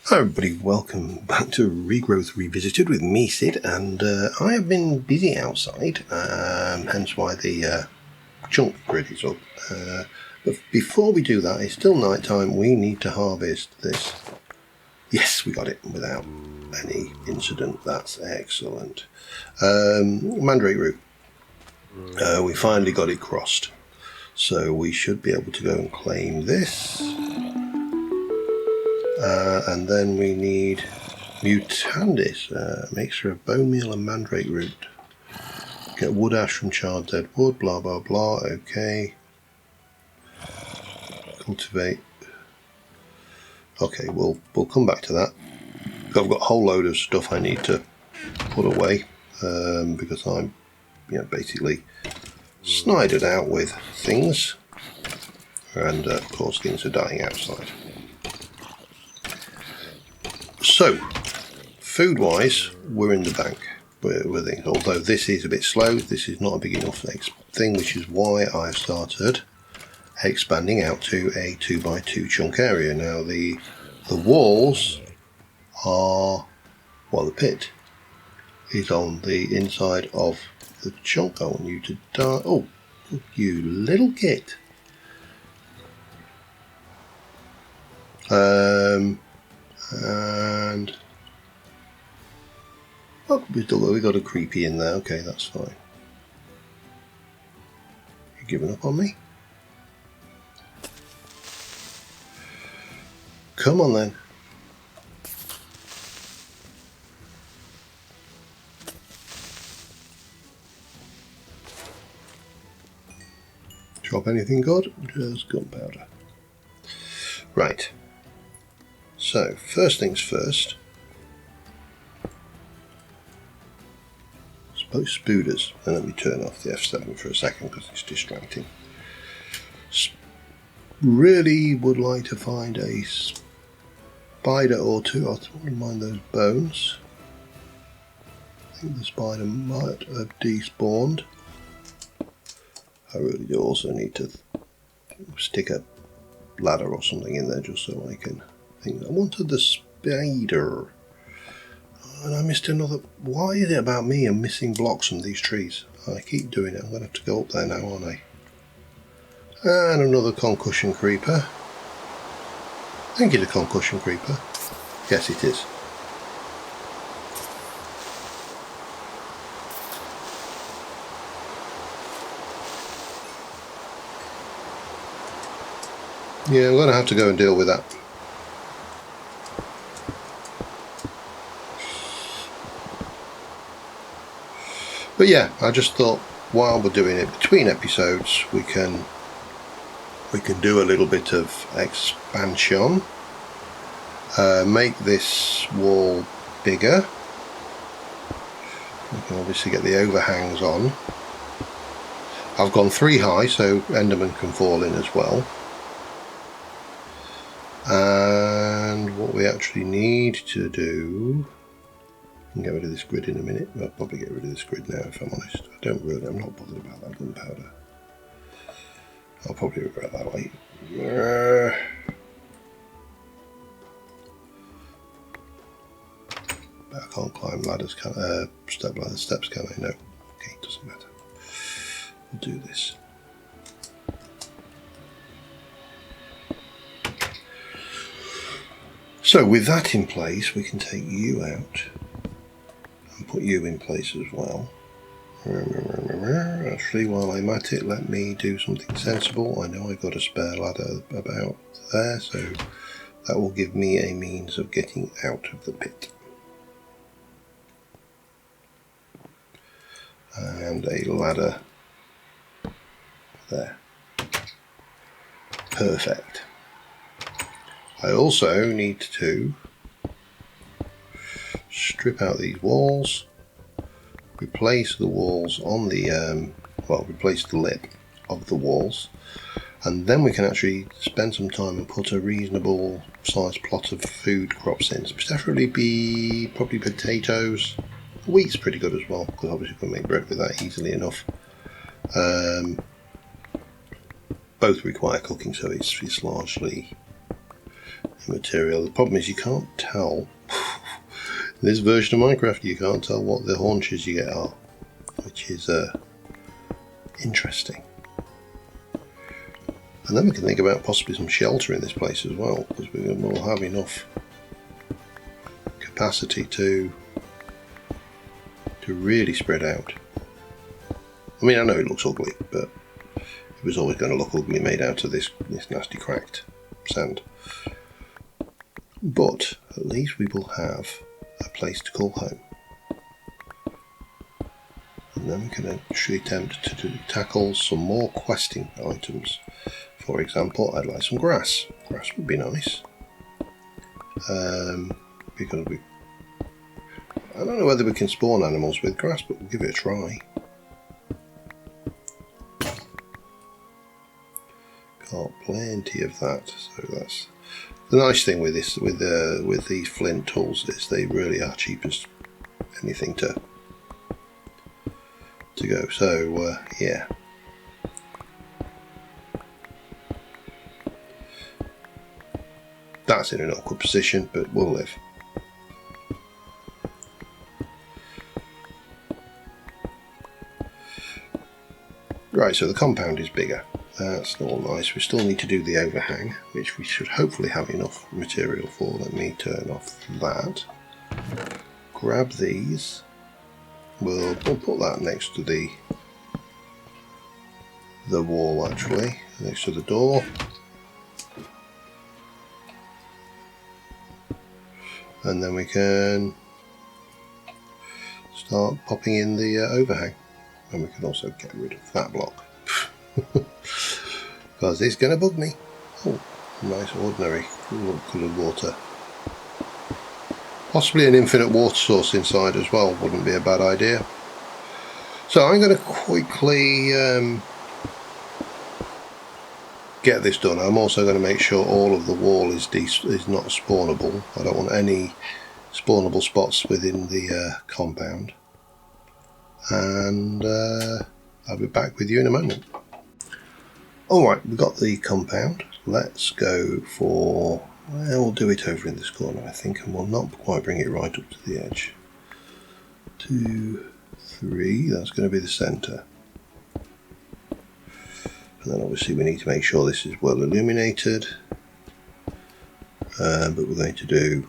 Hi everybody, welcome back to Regrowth Revisited with me, Sid, and I have been busy outside, hence why the chunk grid is up. But before we do that, it's still night time, we need to harvest this. Yes, we got it without any incident, that's excellent. Mandrake root, we finally got it crossed, so we should be able to go and claim this. And then we need Mutandis, mixture of bone meal and mandrake root. Get wood ash from charred dead wood, blah blah blah, okay. Cultivate. Okay, we'll come back to that. I've got a whole load of stuff I need to put away, because I'm basically snided out with things. And of course things are dying outside. So, food-wise, we're in the bank. Although this is a bit slow, this is not a big enough thing, which is why I've started expanding out to a 2x2 chunk area. Now, the walls are, well, the pit is on the inside of the chunk. I want you to die. Oh, you little git. And oh, we got a creepy in there. Okay, that's fine. You giving up on me? Come on then. Drop anything good? Just gunpowder. Right. So, first things first. Suppose spooders. And let me turn off the F7 for a second because it's distracting. Really would like to find a spider or two. I wouldn't mind those bones. I think the spider might have despawned. I really do also need to stick a ladder or something in there just so I can. I wanted the spider, and I missed another. Why is it about me and missing blocks from these trees? I keep doing it. I'm going to have to go up there now, aren't I? And another concussion creeper. I think it's a concussion creeper. Yes, it is. Yeah, I'm going to have to go and deal with that. But yeah, I just thought while we're doing it between episodes, we can do a little bit of expansion. Make this wall bigger. We can obviously get the overhangs on. I've gone 3 high, so Enderman can fall in as well. And what we actually need to do. I can get rid of this grid in a minute. I'll probably get rid of this grid now if I'm honest. I'm not bothered about that gunpowder. I'll probably regret that way. But I can't climb ladders, steps can I? No. Okay, it doesn't matter. We'll do this. So with that in place, we can take you out. And put you in place as well. Actually, while I'm at it, let me do something sensible. I know I've got a spare ladder about there, so that will give me a means of getting out of the pit. And a ladder there. Perfect. I also need to strip out these walls, replace the walls on the, replace the lip of the walls, and then we can actually spend some time and put a reasonable sized plot of food crops in. So it's definitely be probably potatoes. Wheat's pretty good as well, because obviously we can make bread with that easily enough. Both require cooking, so it's largely material. The problem is you can't tell. In this version of Minecraft you can't tell what the haunches you get are, which is interesting. And then we can think about possibly some shelter in this place as well, because we will have enough capacity to really spread out. I mean, I know it looks ugly, but it was always going to look ugly made out of this nasty cracked sand. But at least we will have a place to call home. And then we can actually attempt to tackle some more questing items. For example, I'd like some grass. Grass would be nice. Because I don't know whether we can spawn animals with grass, but we'll give it a try. Got plenty of that, so that's the nice thing with this, with these flint tools, is they really are cheap as anything to go. So yeah. That's in an awkward position, but we'll live. Right, so the compound is bigger. That's all nice. We still need to do the overhang, which we should hopefully have enough material for. Let me turn off that. Grab these. We'll put that next to the wall, actually, next to the door. And then we can start popping in the overhang. And we can also get rid of that block. Because it's going to bug me. Oh, nice ordinary coloured water. Possibly an infinite water source inside as well wouldn't be a bad idea. So I'm going to quickly get this done. I'm also going to make sure all of the wall is not spawnable. I don't want any spawnable spots within the compound. And I'll be back with you in a moment. Alright, we've got the compound. Let's go for, well, we'll do it over in this corner, I think, and we'll not quite bring it right up to the edge. 2, 3, that's going to be the centre. And then obviously we need to make sure this is well illuminated. But we're going to do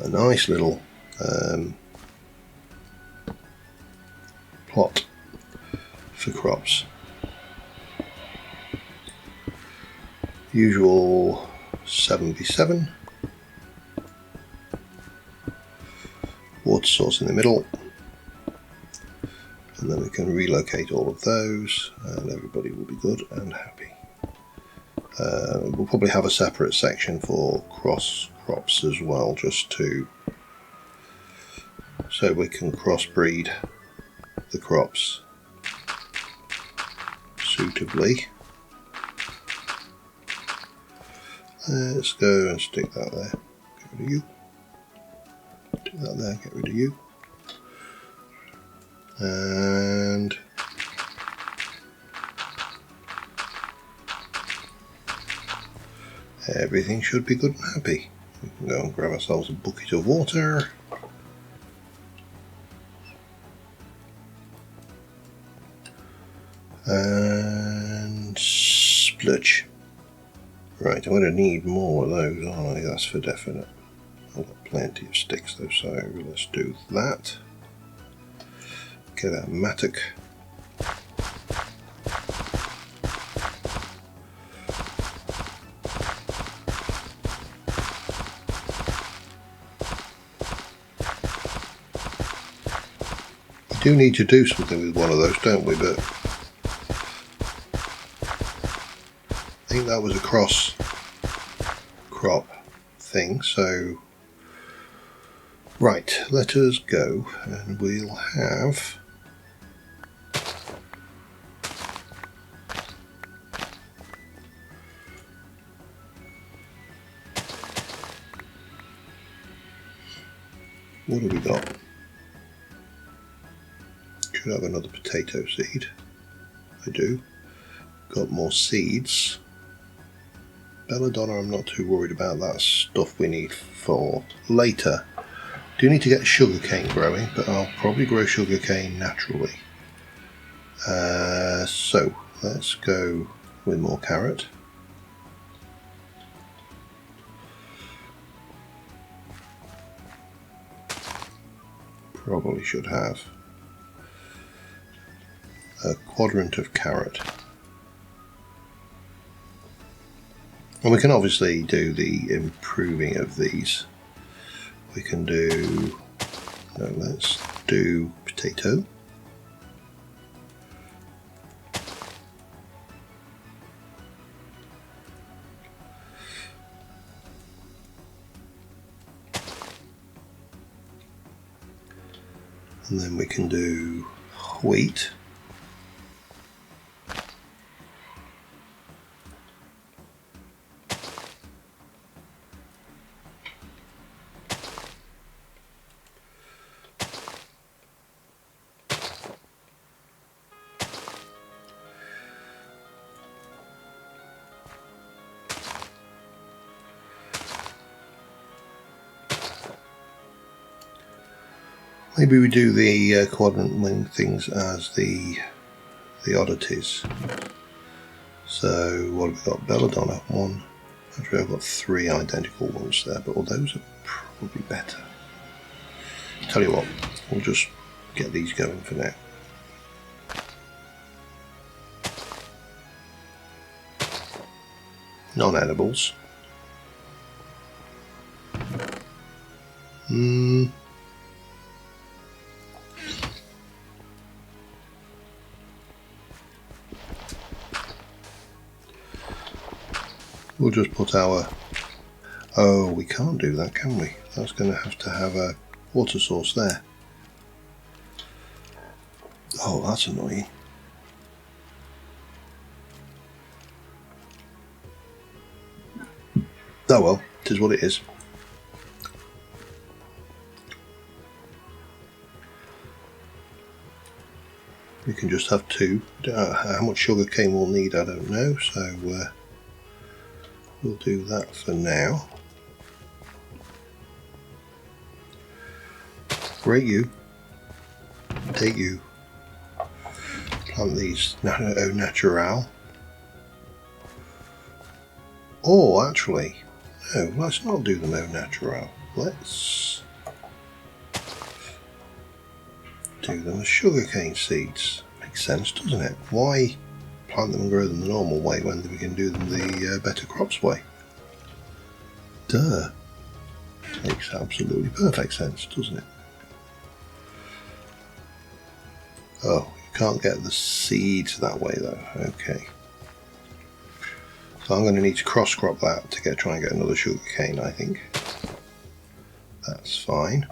a nice little plot for crops. Usual 7x7. Water source in the middle. And then we can relocate all of those and everybody will be good and happy. We'll probably have a separate section for cross crops as well, just so we can crossbreed the crops suitably. Let's go and stick that there. Get rid of you. Stick that there, get rid of you. And everything should be good and happy. We can go and grab ourselves a bucket of water. And splurge. Right, I'm going to need more of those, aren't I? That's for definite. I've got plenty of sticks though, so let's do that. Get our mattock. We do need to do something with one of those, don't we? But I think that was a cross crop thing, so right, let us go and we'll have what have we got? should have another potato seed. I do. Got more seeds. Belladonna, I'm not too worried about. That stuff we need for later. Do need to get sugarcane growing, but I'll probably grow sugarcane naturally. So let's go with more carrot. Probably should have a quadrant of carrot. And we can obviously do the improving of these. We can do, no, let's do potato. And then we can do wheat. Maybe we do the quadrant wing things as the oddities. So what have we got? Belladonna, one. Actually, I've got 3 identical ones there, but all those are probably better. Tell you what, we'll just get these going for now. Non-edibles. We'll just put our... Oh, we can't do that, can we? That's going to have a water source there. Oh, that's annoying. Oh well, it is what it is. We can just have 2. How much sugar cane we'll need, I don't know, so we'll do that for now. Great you. Take you. Plant these au natural. Or actually, no, let's not do them au natural. Let's do them as sugarcane seeds. Makes sense, doesn't it? Why plant them and grow them the normal way when we can do them the better crops way? Duh. Makes absolutely perfect sense, doesn't it? Oh, you can't get the seeds that way though. Okay. So I'm going to need to cross crop that to try and get another sugar cane, I think. That's fine.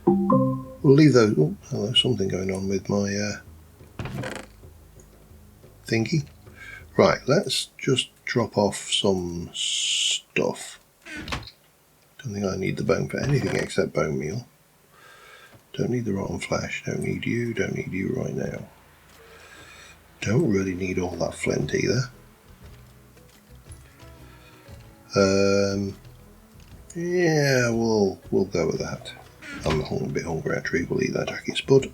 We'll leave those. Oh, hello, something going on with my thingy. Right, let's just drop off some stuff. Don't think I need the bone for anything except bone meal. Don't need the rotten flesh. Don't need you right now. Don't really need all that flint either. Yeah, we'll go with that. I'm a bit hungry actually. We'll eat that jacket spud.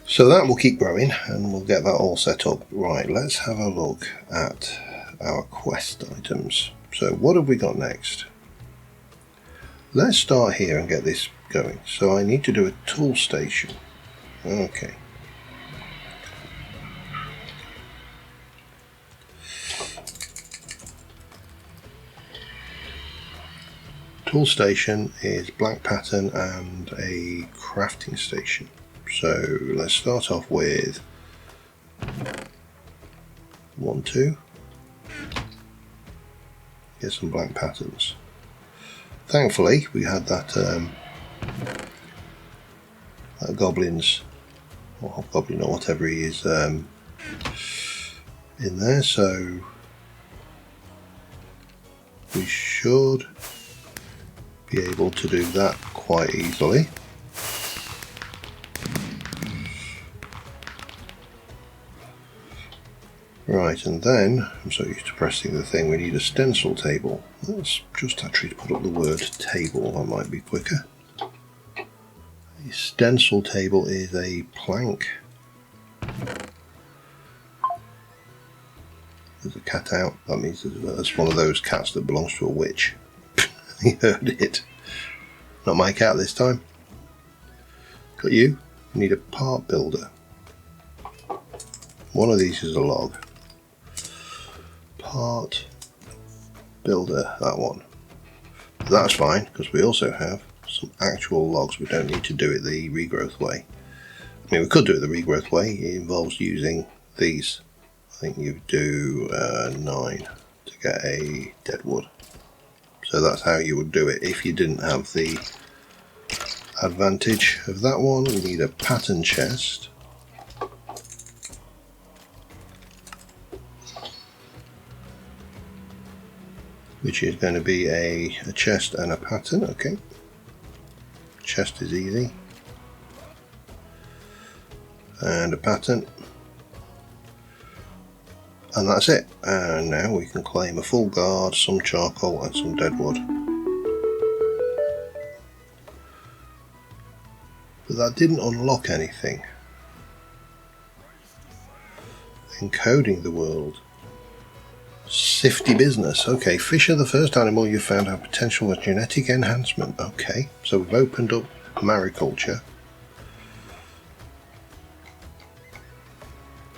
So that will keep growing and we'll get that all set up. Right, let's have a look at our quest items. So what have we got next? Let's start here and get this going. So I need to do a tool station. Okay. Tool station is black pattern and a crafting station. So let's start off with 1, 2. Get some black patterns. Thankfully, we had that goblins or hobgoblin or whatever he is in there, so we should be able to do that quite easily. Right, and then, I'm so used to pressing the thing, we need a stencil table. Let's just actually put up the word table, that might be quicker. A stencil table is a plank. There's a cat out, that means that's one of those cats that belongs to a witch. He heard it. Not my cat this time. Got you? You need a part builder. One of these is a log. Part builder, that one. That's fine, because we also have some actual logs. We don't need to do it the regrowth way. I mean, we could do it the regrowth way. It involves using these. I think you do 9 to get a dead wood. So that's how you would do it if you didn't have the advantage of that one. We need a pattern chest. Which is going to be a chest and a pattern, okay. Chest is easy. And a pattern. And that's it. And now we can claim a full guard, some charcoal and some dead wood. But that didn't unlock anything. Encoding the world. Sifty business. Okay, fish are the first animal you found have potential for genetic enhancement. Okay, so we've opened up mariculture.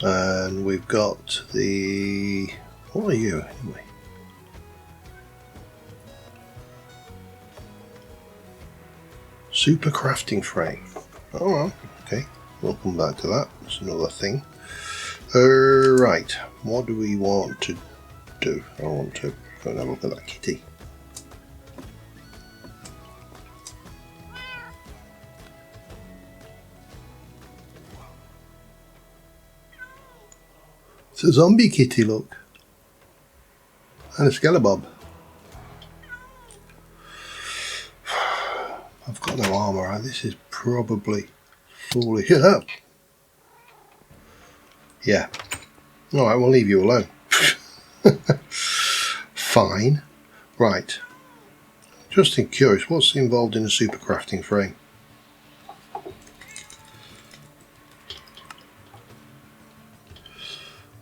And we've got the... what are you anyway? Super crafting frame. Oh well, okay, we'll come back to that. That's another thing. Right, what do we want to do? I want to go and have a look at that kitty. It's a zombie kitty, look. And a skelebabb. I've got no armour, right? This is probably foolish. Yeah. Alright, we'll leave you alone. Fine. Right. Just curious, what's involved in a super crafting frame?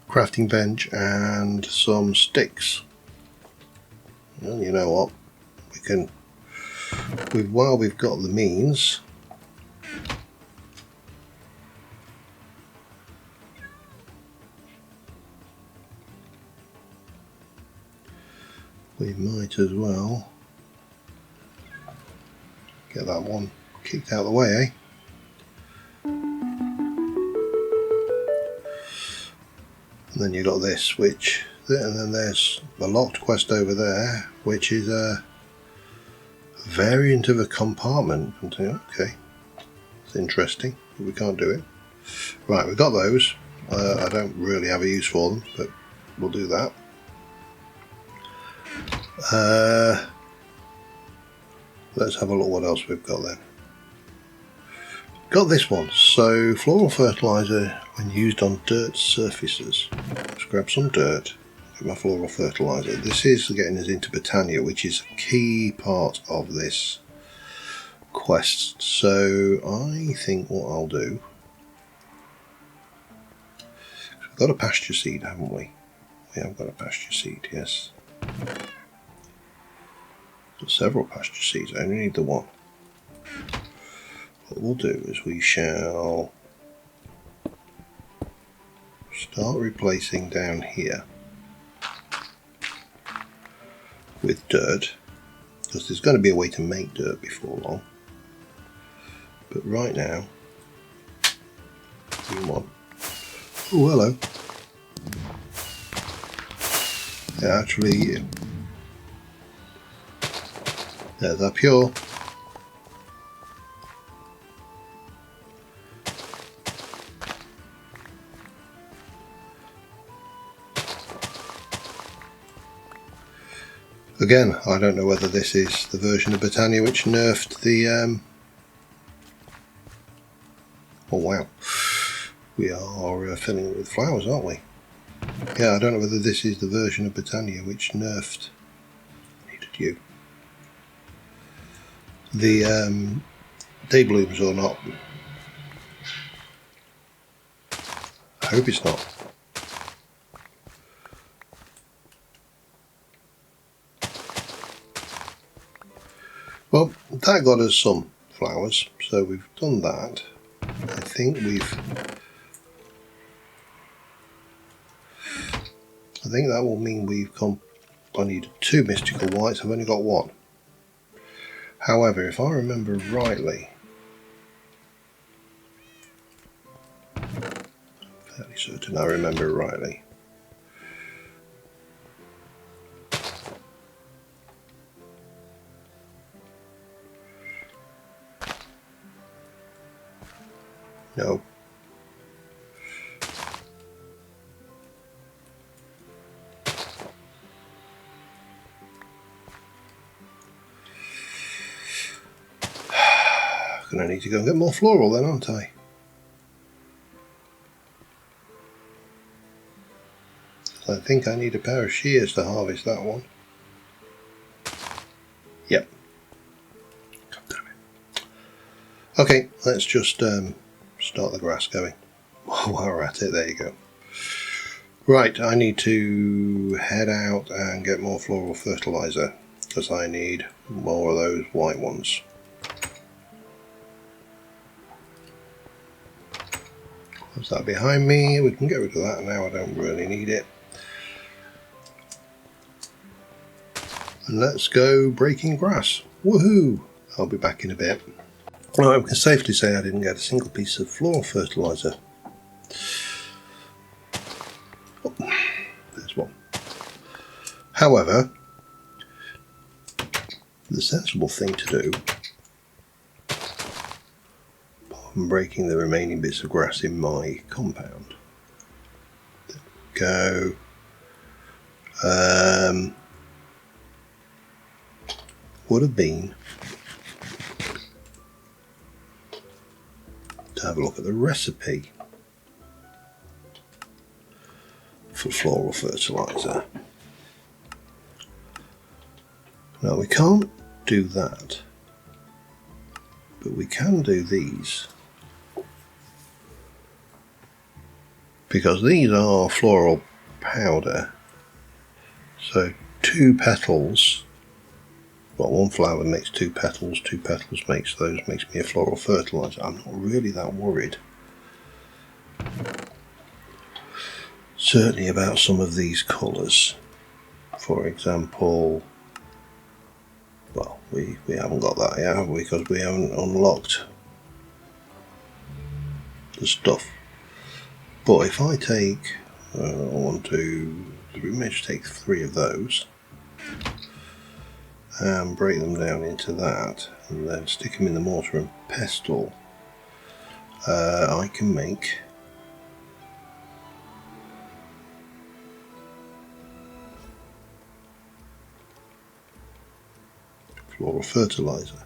Crafting bench and some sticks. Well, you know what? We can, while we've got the means, we might as well get that one kicked out of the way, eh? And then you got this, which, and then there's the locked quest over there, which is a variant of a compartment. Okay, it's interesting, but we can't do it. Right, we've got those. I don't really have a use for them, but we'll do that. Let's have a look what else we've got then. Got this one. So floral fertilizer when used on dirt surfaces. Let's grab some dirt, get my floral fertilizer. This is getting us into Botania, which is a key part of this quest. So I think what I'll do, we've got a pasture seed, haven't we? We have got a pasture seed, yes. Got several pasture seeds, I only need the one. What we'll do is we shall start replacing down here with dirt, because there's going to be a way to make dirt before long. But right now, come on. Oh, hello. Yeah, actually, there's our pure. Again, I don't know whether this is the version of Botania which nerfed the... Oh wow, we are filling it with flowers, aren't we? Yeah, I don't know whether this is the version of Botania which nerfed the day blooms or not. I hope it's not. Well, that got us some flowers, so we've done that. I think that will mean I need 2 mystical whites, I've only got 1. However, if I remember rightly, fairly certain I remember rightly, no. I'm going to need to go and get more floral then, aren't I? I think I need a pair of shears to harvest that one. Yep. God damn it. Okay, let's just start the grass going. While we're at it, there you go. Right, I need to head out and get more floral fertilizer because I need more of those white ones. Close that behind me, we can get rid of that now, I don't really need it. And let's go breaking grass. Woohoo! I'll be back in a bit. Well, I can safely say I didn't get a single piece of floral fertilizer. Oh, there's one. However, the sensible thing to do, apart from breaking the remaining bits of grass in my compound, go. Would have been to have a look at the recipe for floral fertilizer. Now we can't do that, but we can do these, because these are floral powder. So 2 petals, well, 1 flower makes 2 petals, 2 petals makes me a floral fertilizer. I'm not really that worried, certainly about some of these colours. For example, well, we haven't got that yet, have we? Because we haven't unlocked the stuff. But if I take 1, 2, 3, maybe just take 3 of those and break them down into that, and then stick them in the mortar and pestle, I can make floral fertilizer.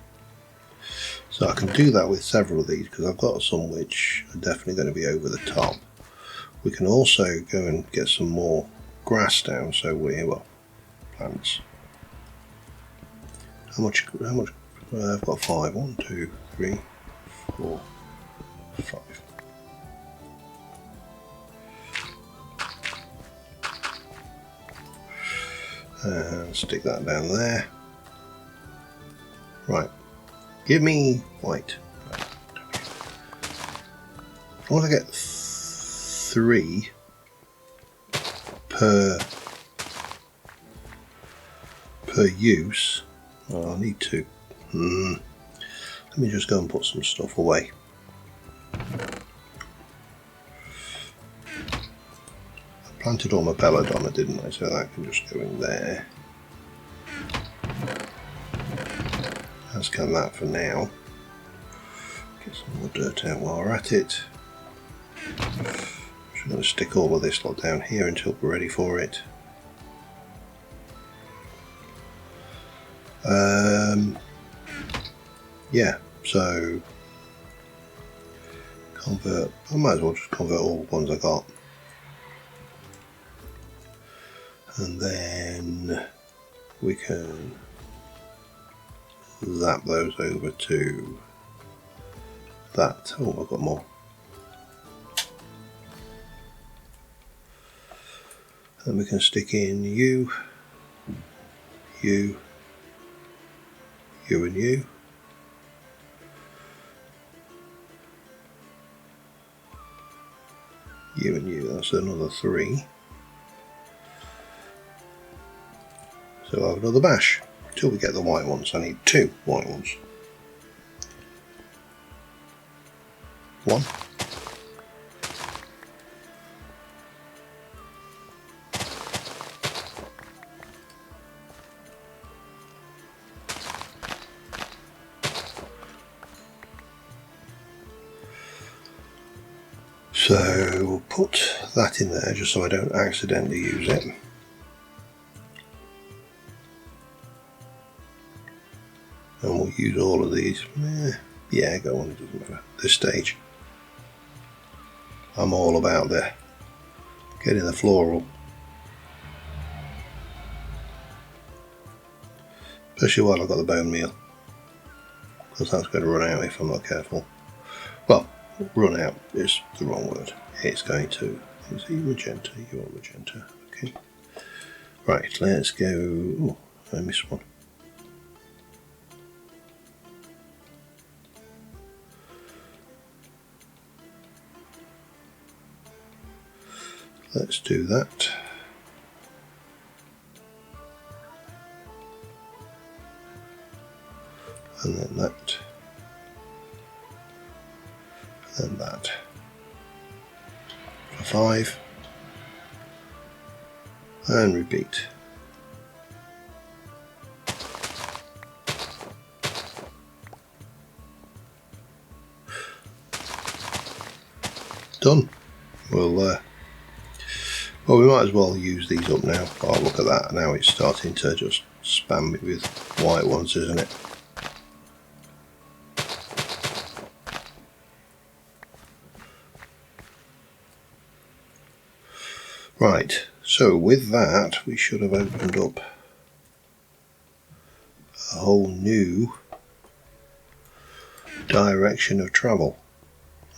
So I can do that with several of these because I've got some which are definitely going to be over the top. We can also go and get some more grass down, so plants. How much? I've got 5. 1, 2, 3, 4, 5. And stick that down there. Right, give me white. I want to get 3 per use. Oh, I need 2. Let me just go and put some stuff away. I planted all my belladonna, didn't I? So that can just go in there. Let's get that for now. Get some more dirt out while we're at it. I'm just going to stick all of this lot down here until we're ready for it. Yeah, so convert. I might as well just convert all the ones I got. And then we can zap those over to that. Oh, I've got more. And we can stick in you, you, you and you. You and you, that's another 3. So I'll have another bash till we get the white ones. I need 2 white ones. 1. So we'll put that in there just so I don't accidentally use it. And we'll use all of these. Yeah, go on, it doesn't matter. This stage, I'm all about getting the floral. Especially while I've got the bone meal, because that's going to run out if I'm not careful. Well, run out is the wrong word. It's going to. Is he magenta? You are magenta. Okay. Right, let's go. Oh, I missed one. Let's do that. And then that. And then that. For 5. And repeat. Done. Well, we might as well use these up now. Oh, look at that. Now it's starting to just spam me with white ones, isn't it? Right, so with that, we should have opened up a whole new direction of travel.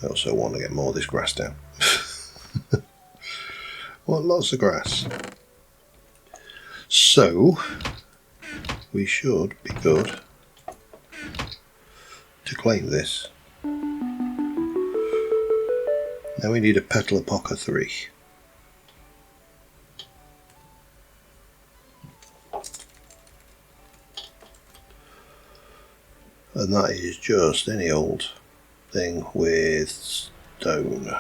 I also want to get more of this grass down. Want lots of grass. So we should be good to claim this. Now we need a petal of poker 3. And that is just any old thing with stone.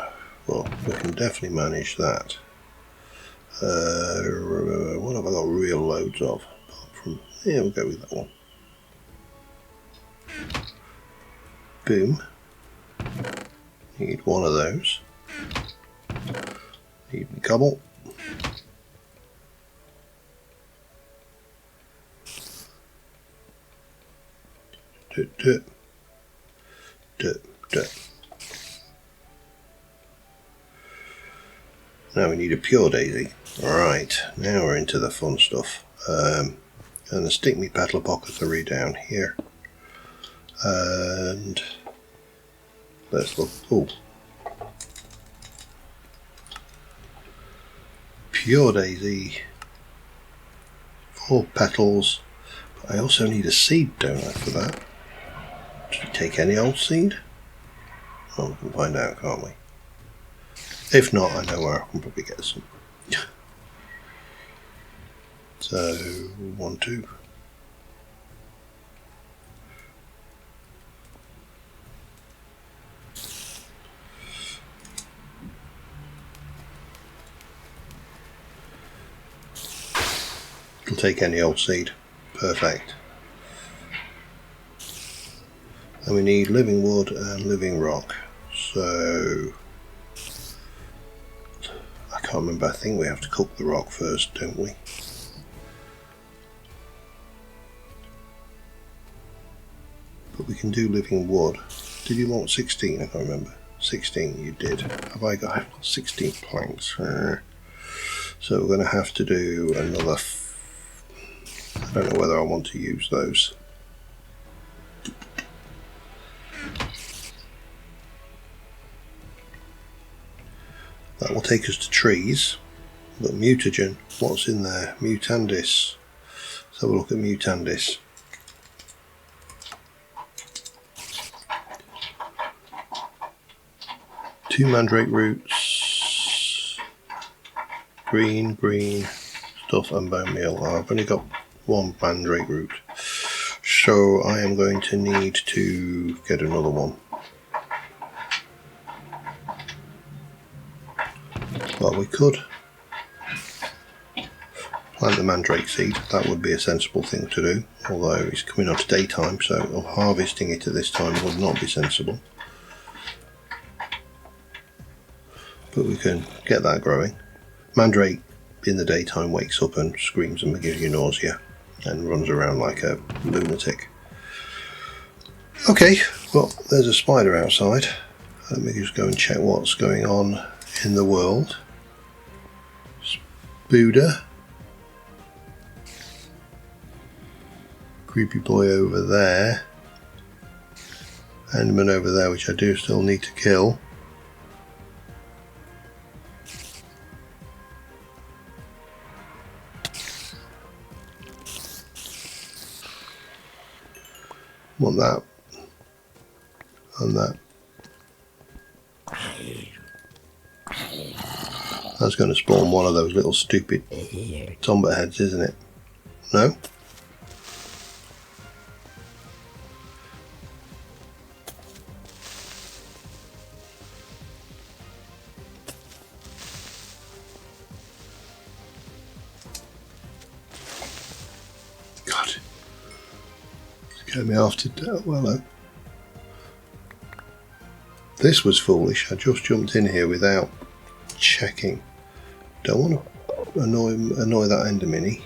Well, we can definitely manage that. What have I got real loads of? Apart from, yeah, we'll go with that one. Boom. Need one of those. Need my cobble. Now we need a pure daisy. Right, now we're into the fun stuff. I'm going to stick my petal of poker 3 down here. And let's look. Oh, pure daisy. 4 petals. I also need a seed, don't I, for that? Should we take any old seed? Well, we can find out, can't we? If not, I know where I can probably get some. So, 1, 2. We'll take any old seed. Perfect. And we need living wood and living rock. So I can't remember, I think we have to cook the rock first, don't we? But we can do living wood. Did you want 16? I can't remember. 16 you did. Have I got 16 planks? So we're going to have to do another. I don't know whether I want to use those. That will take us to trees. But mutagen, what's in there? Mutandis. Let's have a look at Mutandis. Two mandrake roots, green stuff and bone meal. I've only got one mandrake root, so I am going to need to get another one. Well, we could plant the mandrake seed. That would be a sensible thing to do, although it's coming on to daytime, so harvesting it at this time would not be sensible. But we can get that growing. Mandrake in the daytime wakes up and screams and gives you nausea and runs around like a lunatic. Okay, well, there's a spider outside. Let me just go and check what's going on in the world. Buddha. Creepy boy over there. Enderman over there, which I do still need to kill. Want that and that. That's going to spawn one of those little stupid tomba heads, isn't it? No? God. Scared me off to death. Well, this was foolish. I just jumped in here without checking. Don't want to annoy that ender mini.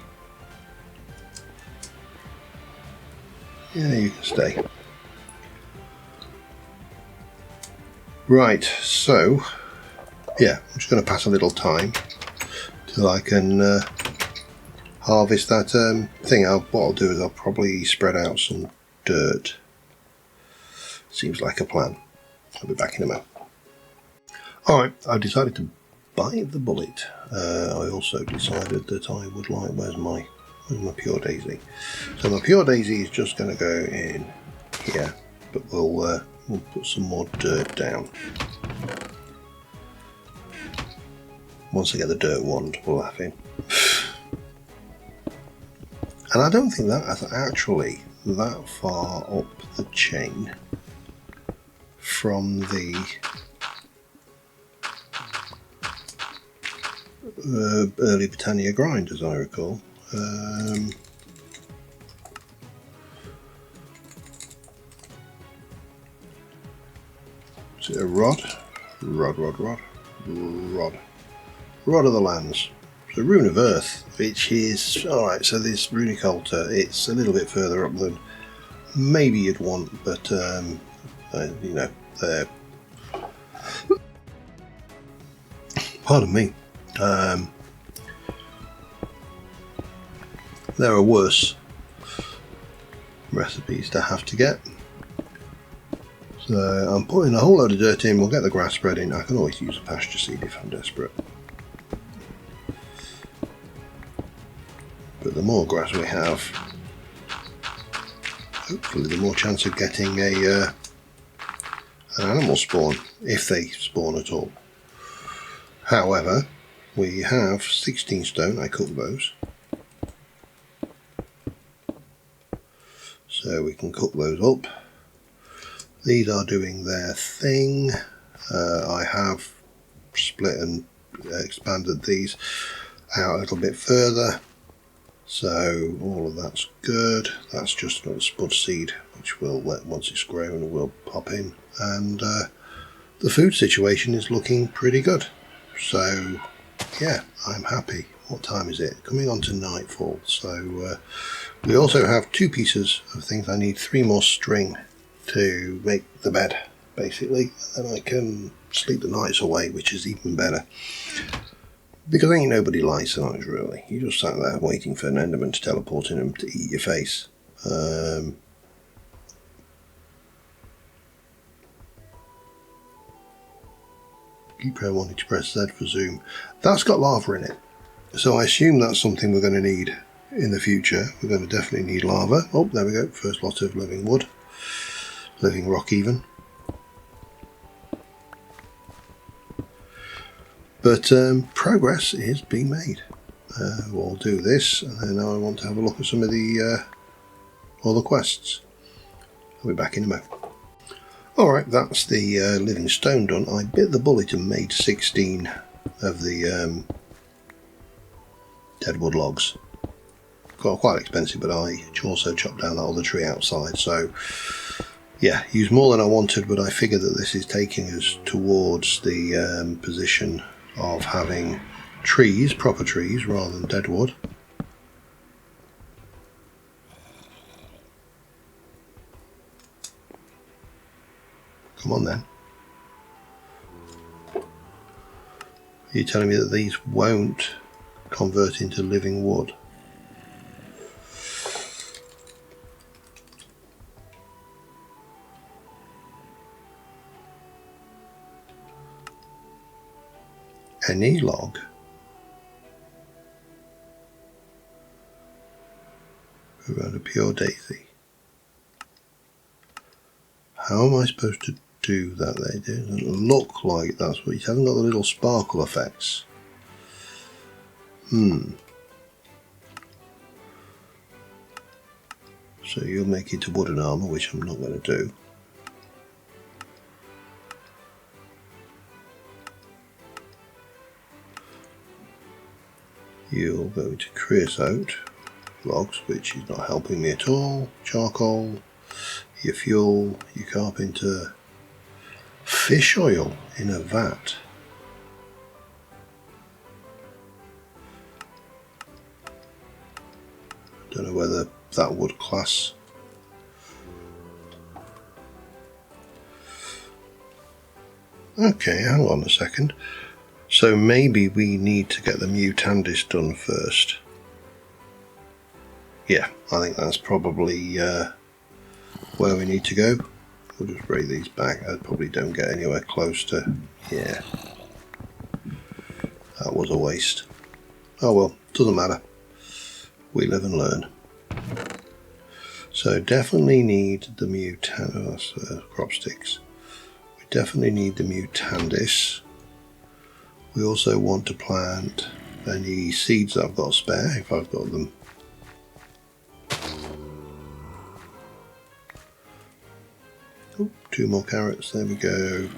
Yeah, you can stay. Right, so yeah, I'm just going to pass a little time till I can harvest that thing. What I'll do is I'll probably spread out some dirt. Seems like a plan. I'll be back in a moment. Alright, I've decided to bite the bullet. I also decided that I would like, where's my pure daisy? So my pure daisy is just going to go in here, but we'll put some more dirt down. Once I get the dirt wand, we'll have him. And I don't think that is actually that far up the chain from the early Botania grind, as I recall. Is it a rod? Rod of the lands. So Rune of Earth, which is alright. So this runic altar, it's a little bit further up than maybe you'd want, but you know, they're pardon me. There are worse recipes to have to get. So I'm putting a whole load of dirt in, we'll get the grass spread in. I can always use a pasture seed if I'm desperate. But the more grass we have, hopefully the more chance of getting an animal spawn, if they spawn at all. However, we have 16 stone, I cooked those. So we can cook those up. These are doing their thing. I have split and expanded these out a little bit further. So all of that's good. That's just another spud seed, which will let, once it's grown, will pop in. And the food situation is looking pretty good. So yeah, I'm happy. What time is it? Coming on to nightfall. So we also have 2 pieces of things. I need 3 more string to make the bed, basically. And I can sleep the nights away, which is even better. Because ain't nobody likes those, really. You just sat there waiting for an Enderman to teleport in and to eat your face. Keep wanting to press Z for zoom. That's got lava in it. So I assume that's something we're going to need in the future. We're going to definitely need lava. Oh, there we go. First lot of living wood. Living rock even. But progress is being made. We'll do this, and then I want to have a look at some of the other quests. I'll be back in a moment. Alright, that's the living stone done. I bit the bullet and made 16 of the deadwood logs. Got quite expensive, but I also chopped down that other tree outside. So, yeah, used more than I wanted, but I figured that this is taking us towards the position of having trees, proper trees, rather than deadwood. Come on then. Are you telling me that these won't convert into living wood? Any log? Around a pure daisy. How am I supposed to do that? It doesn't look like that's what it hasn't got the little sparkle effects. So you'll make it to wooden armour, which I'm not going to do. You'll go to creosote logs, which is not helping me at all. Charcoal, your fuel, your carpenter. Fish oil in a vat. Don't know whether that would class. Okay, hang on a second. So maybe we need to get the Mutandis done first. Yeah, I think that's probably where we need to go. We'll just break these back. I probably don't get anywhere close to... Yeah. That was a waste. Oh well, doesn't matter. We live and learn. So definitely need the Mutandis. Oh, that's crop sticks. We definitely need the Mutandis. We also want to plant any seeds that I've got spare, if I've got them. Oh, 2 more carrots, there we go.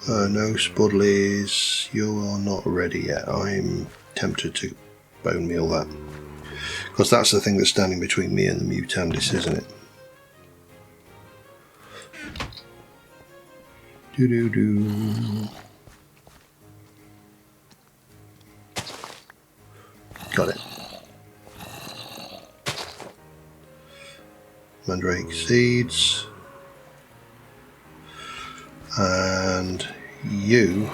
No spudleys, you are not ready yet. I'm tempted to bone meal that. Because that's the thing that's standing between me and the Mutandis, isn't it? Do-do-do. Got it. Mandrake seeds. And you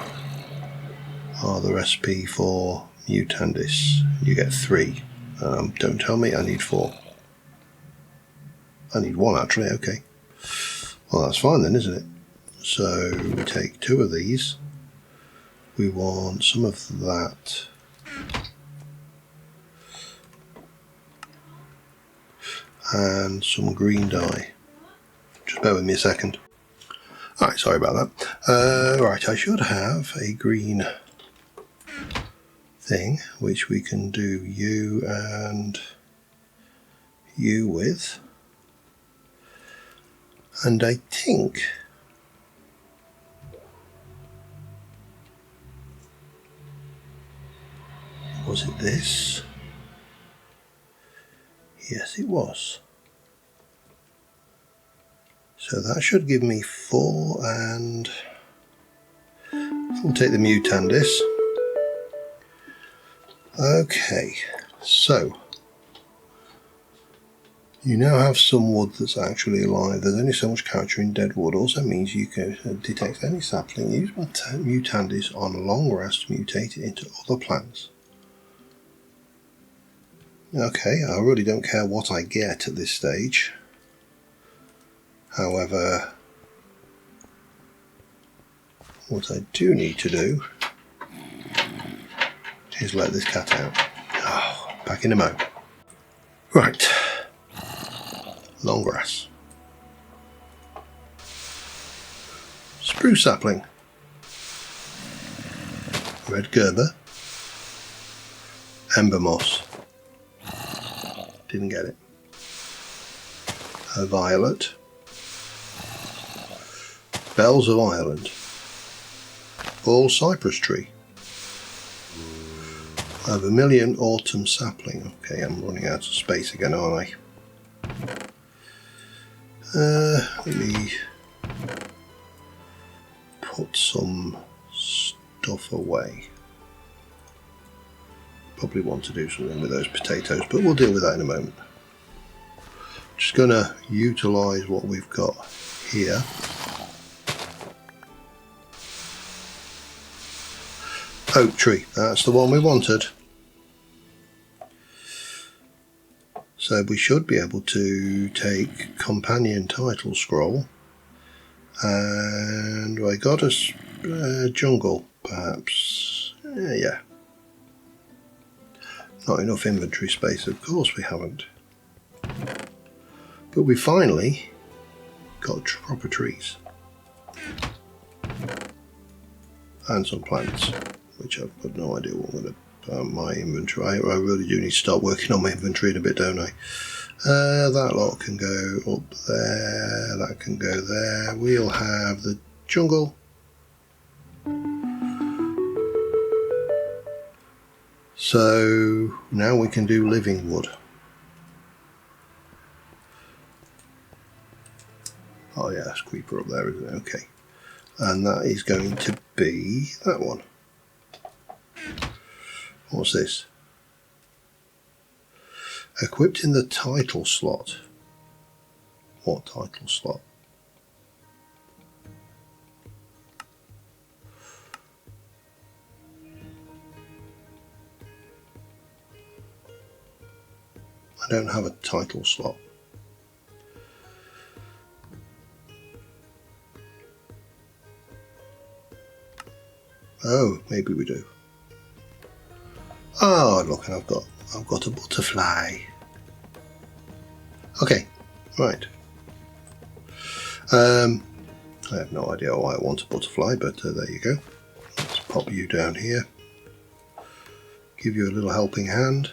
are the recipe for Mutandis. You get 3. Don't tell me, I need 4. I need 1 actually, okay. Well, that's fine then, isn't it? So we take 2 of these. We want some of that. And some green dye. Just bear with me a second. Alright, sorry about that. Right, I should have a green thing which we can do you and you with. And I think was it this? Yes, it was. So that should give me 4, and we'll take the Mutandis. Okay, so You now have some wood that's actually alive. There's only so much character in dead wood. Also means you can detect any sapling. Use Mutandis on long rest to mutate it into other plants. Okay, I really don't care what I get at this stage. However, what I do need to do is let this cat out. Oh, back in a mo. Right. Long grass. Spruce sapling. Red Gerber. Ember moss. Didn't get it. A violet. Bells of Ireland. All cypress tree. A vermilion autumn sapling. Okay, I'm running out of space again, aren't I? Let me put some stuff away. Probably want to do something with those potatoes, but we'll deal with that in a moment. Just going to utilise what we've got here. Oak tree, that's the one we wanted. So we should be able to take companion title scroll, and I got a jungle perhaps. Yeah. Not enough inventory space, of course we haven't. But we finally got proper trees. And some plants, which I've got no idea what I'm going to put on my inventory. I really do need to start working on my inventory in a bit, don't I? That lot can go up there, that can go there. We'll have the jungle. So now we can do living wood. Oh yeah, that's creeper up there, isn't it? Okay. And that is going to be that one. What's this? Equipped in the title slot. What title slot? I don't have a title slot. Oh, maybe we do. Oh, look, and I've got a butterfly. Okay, right. I have no idea why I want a butterfly, but there you go. Let's pop you down here. Give you a little helping hand.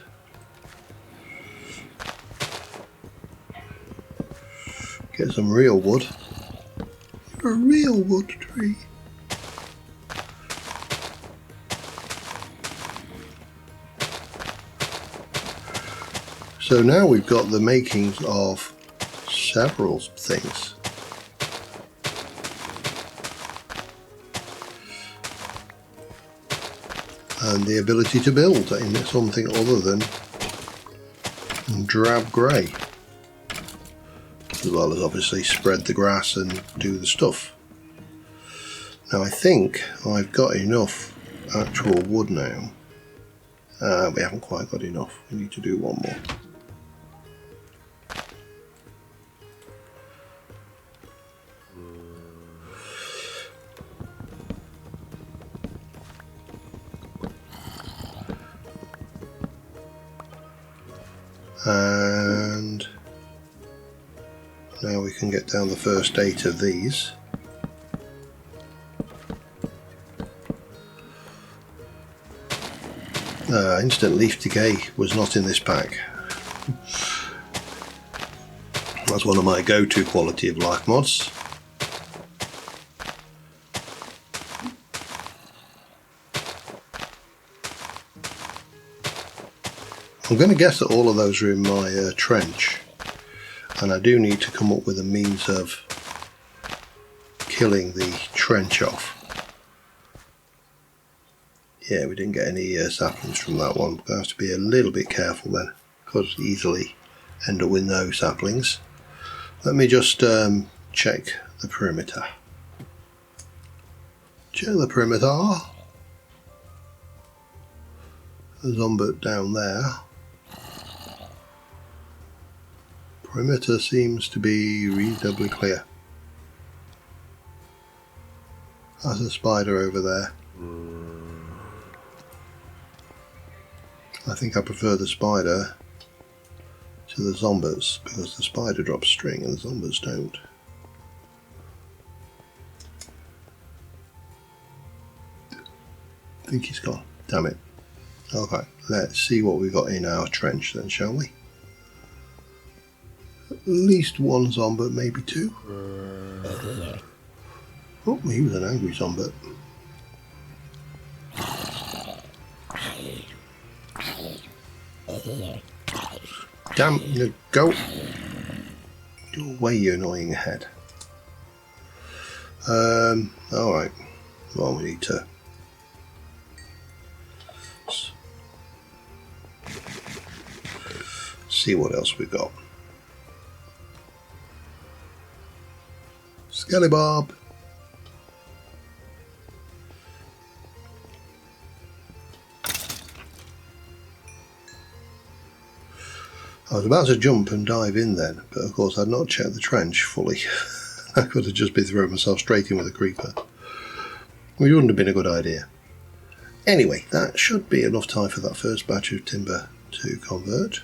Get some real wood. You're a real wood tree. So now we've got the makings of several things. And the ability to build in something other than drab grey. As well as obviously spread the grass and do the stuff. Now I think I've got enough actual wood now. We haven't quite got enough. We need to do one more. And now we can get down the first 8 of these. Instant leaf decay was not in this pack. That's one of my go-to quality of life mods. I'm going to guess that all of those are in my trench, and I do need to come up with a means of killing the trench off. Yeah, we didn't get any saplings from that one. We're going to have to be a little bit careful then. Could easily end up with no saplings. Let me just check the perimeter. Check the perimeter. There's Zombert down there. Perimeter seems to be reasonably clear. There's a spider over there. I think I prefer the spider to the Zomberts because the spider drops string and the Zomberts don't. I think he's gone. Damn it. Okay, let's see what we've got in our trench then, shall we? At least one Zombert, maybe two. Oh, he was an angry Zombert. Damn, no, go! Go away, you annoying head. Alright. Well, we need to see what else we've got. Skellybob! I was about to jump and dive in then, but of course I'd not checked the trench fully. I could have just been throwing myself straight in with a creeper, which wouldn't have been a good idea. Anyway, that should be enough time for that first batch of timber to convert.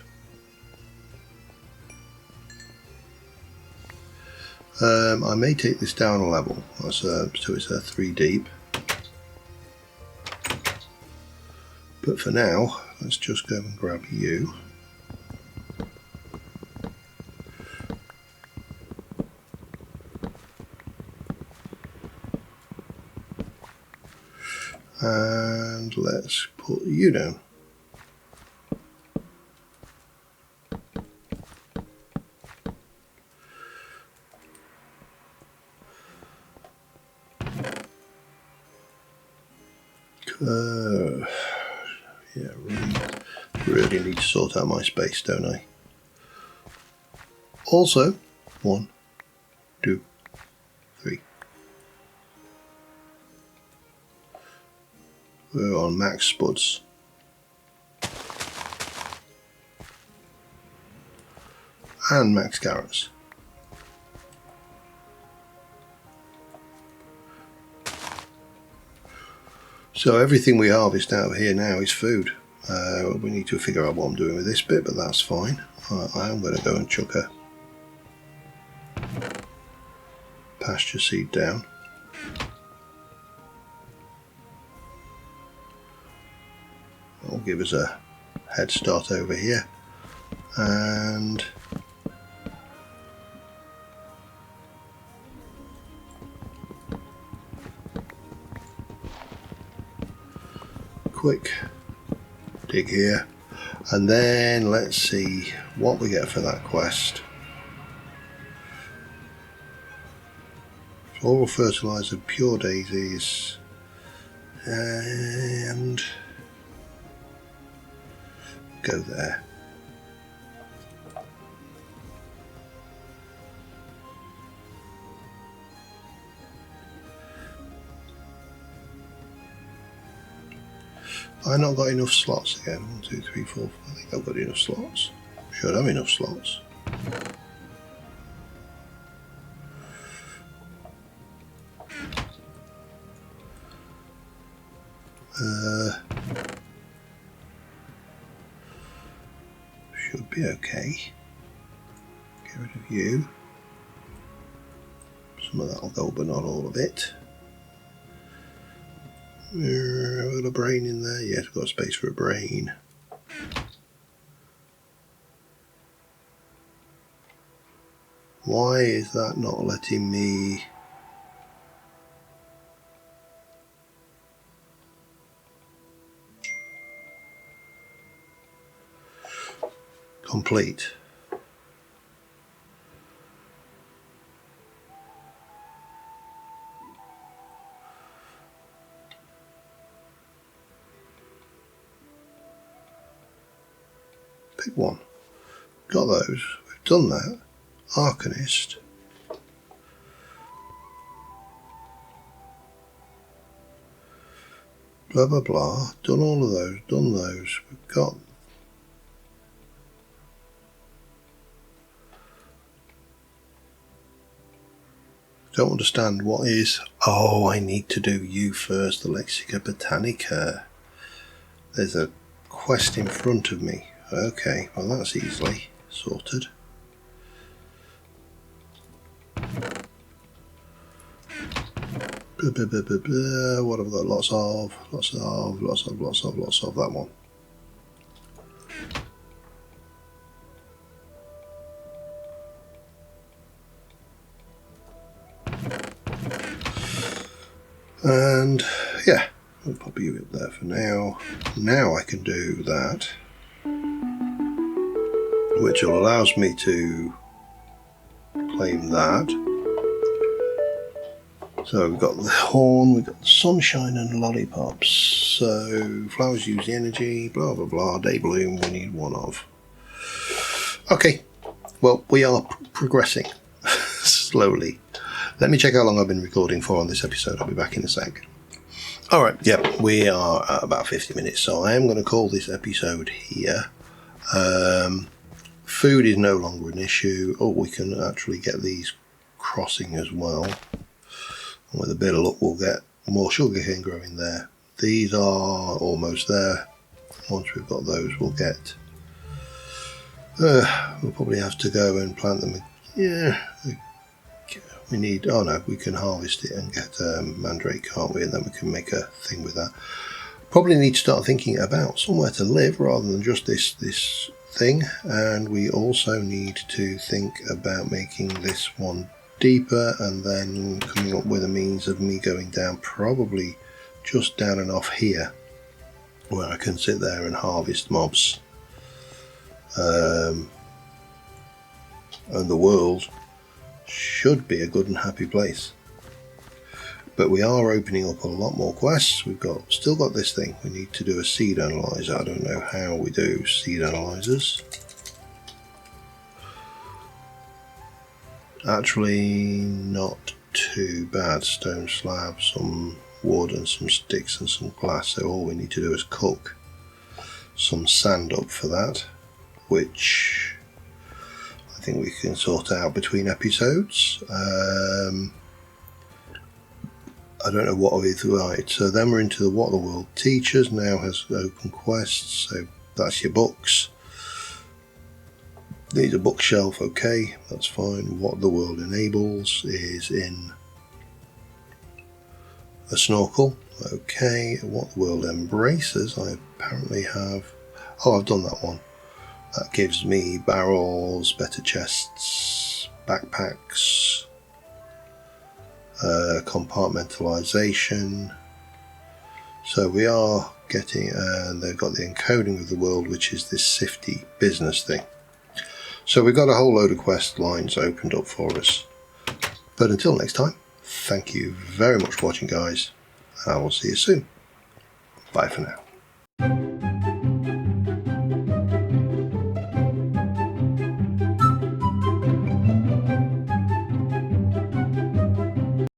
I may take this down a level, so it's a 3 deep. But for now, let's just go and grab you. And let's put you down. Yeah, really need to sort out my space, don't I? Also, 1, 2, 3. We're on max spuds. And max carrots. So everything we harvest out of here now is food. We need to figure out what I'm doing with this bit, but that's fine. I am going to go and chuck a pasture seed down. That'll give us a head start over here. And quick dig here, and then let's see what we get for that quest. Floral fertilizer, pure daisies, and go there. I've not got enough slots again. 1, 2, 3, 4. I think I've got enough slots. Should have enough slots. Should be okay. Get rid of you. Some of that will go, but not all of it. I've got a brain in there. Yes, I've got space for a brain. Why is that not letting me? Complete. Pick one. got those. We've done that. Arcanist. Blah blah blah. Done all of those. Done those. We've got. Don't understand what is. Oh, I need to do you first. The Lexica Botanica. There's a quest in front of me. Okay, well that's easily sorted. What have I got? Lots of that one. And yeah, we'll pop you up there for now. Now I can do that, which allows me to claim that. So we've got the horn, we've got the sunshine and lollipops. So flowers use the energy, blah blah blah, day bloom we need one of. Okay, well we are progressing slowly. Let me check how long I've been recording for on this episode. I'll be back in a sec. Alright, yeah, we are at about 50 minutes, so I am going to call this episode here. Food is no longer an issue. Oh, we can actually get these crossing as well. And with a bit of luck we'll get more sugarcane growing there. These are almost there. Once we've got those we'll get... we'll probably have to go and plant them. Yeah, we need... Oh no, we can harvest it and get mandrake, can't we? And then we can make a thing with that. Probably need to start thinking about somewhere to live rather than just this thing. And we also need to think about making this one deeper and then coming up with a means of me going down probably just down and off here where I can sit there and harvest mobs. And the world should be a good and happy place. But we are opening up a lot more quests. We've still got this thing. We need to do a seed analyzer. I don't know how we do seed analyzers. Actually not too bad. Stone slab, some wood and some sticks and some glass. So all we need to do is cook some sand up for that, which I think we can sort out between episodes. I don't know what is right. So then we're into the What the World Teaches. Now has open quests. So that's your books. Needs a bookshelf, okay, that's fine. What the World Enables is in a snorkel, okay. What the World Embraces, I apparently have... Oh, I've done that one. That gives me barrels, better chests, backpacks, compartmentalization. So we are getting... and they've got the encoding of the world, which is this sifty business thing. So we've got a whole load of quest lines opened up for us. But until next time, thank you very much for watching, guys. And I will see you soon. Bye for now.